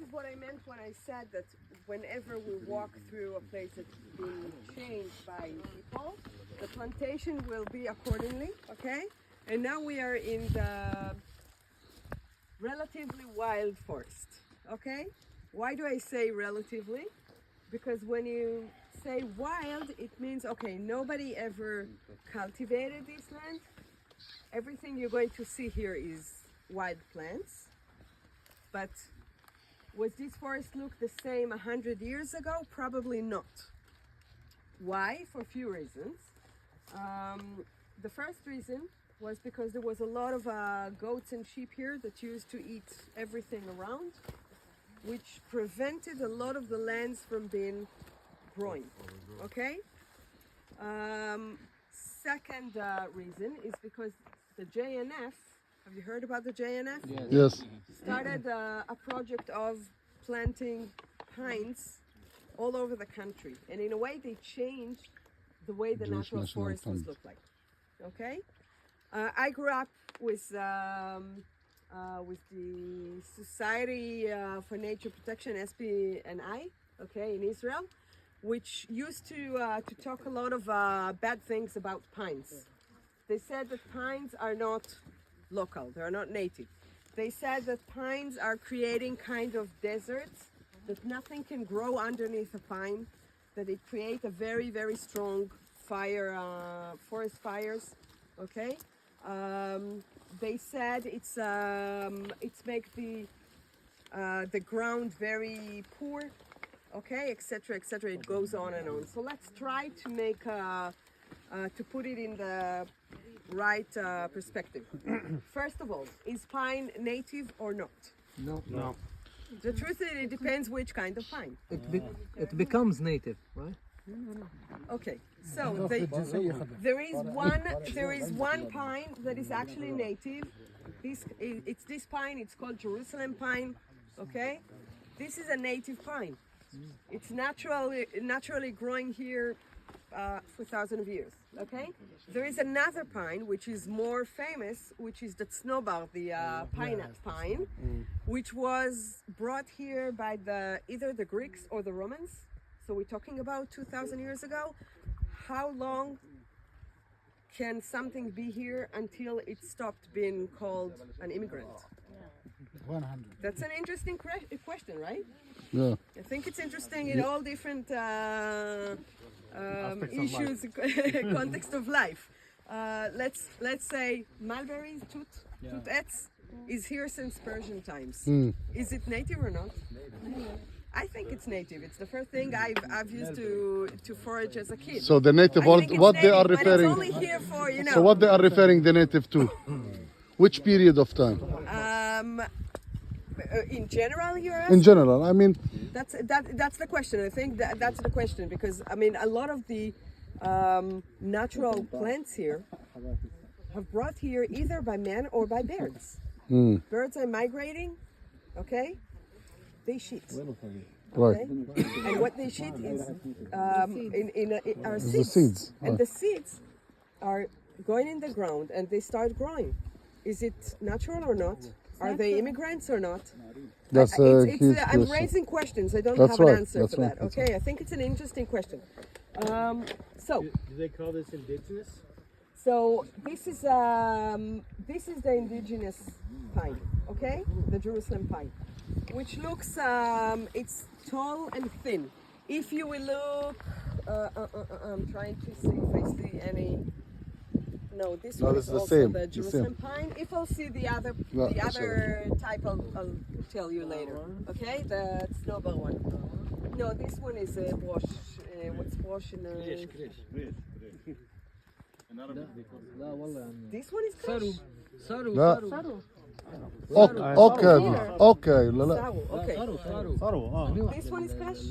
is what I meant when I said that whenever we walk through a place that's being changed by people, the plantation will be accordingly, okay? And now we are in the relatively wild forest, okay? Why do I say relatively? Because when you say wild, it means, okay, nobody ever cultivated this land. Everything you're going to see here is wild plants. But was this forest look the same 100 years ago? Probably not. Why? For a few reasons. The first reason was because there was a lot of goats and sheep here that used to eat everything around, which prevented a lot of the lands from being growing, okay? Second reason is because the JNF, have you heard about the JNF? Yes. Started a project of planting pines all over the country. And in a way, they changed the way the Jewish natural National forests Fund. look like, okay? I grew up with the Society for Nature Protection, SPNI, okay, in Israel, which used to talk a lot of bad things about pines. They said that pines are not local, they are not native. They said that pines are creating kind of deserts, that nothing can grow underneath a pine, that it creates a very, very strong fire, forest fires, okay? They said it's make the ground very poor, okay, etc., etc. It goes on and on. So let's try to make to put it in the right perspective. First of all, is pine native or not? No. No. The truth is, it depends which kind of pine. It becomes native, right? Okay, so there is one pine that is actually native. It's this pine. It's called Jerusalem pine. Okay, this is a native pine. It's naturally growing here for thousands of years. Okay, there is another pine which is more famous, which is the Tznobar, the pine nut pine, which was brought here by either the Greeks or the Romans. So we're talking about 2,000 years ago. How long can something be here until it stopped being called an immigrant? 100. That's an interesting question, right? Yeah. I think it's interesting in all different issues, context of life. Let's say mulberry, tut etz, is here since Persian times. Is it native or not? I think it's native. It's the first thing I've used to forage as a kid. So the native, I think it's what they are native, but it's referring. only here for, you know. So what they are referring the native to? Which period of time? In general, you're asking? In general, I mean. That's the question. I think that's the question, because I mean a lot of the natural plants here have brought here either by man or by birds. Birds are migrating, okay? They shit. Right. Okay? And what they shit is are The seeds. seeds. And the seeds are going in the ground and they start growing. Is it natural or not? Are they immigrants or not? That's a huge I'm question. raising questions. I don't That's have an right, answer that's for right, that. Okay, I think it's an interesting question. So Do they call this indigenous? this is the indigenous pine, okay? The Jerusalem pine, which looks it's tall and thin. If you will look, I'm trying to see if I see any. No, this No, one this is is the also same, the the Jerusalem pine. If I'll see the other No, type, I'll tell you later. Okay, the snowball one. No, this one is a brosh. What's brosh in the? لا والله يعني This one is صاروا kash. صاروا لا. صاروا Okay. Okay. لا لا. Sawa, okay. صاروا This one is kash.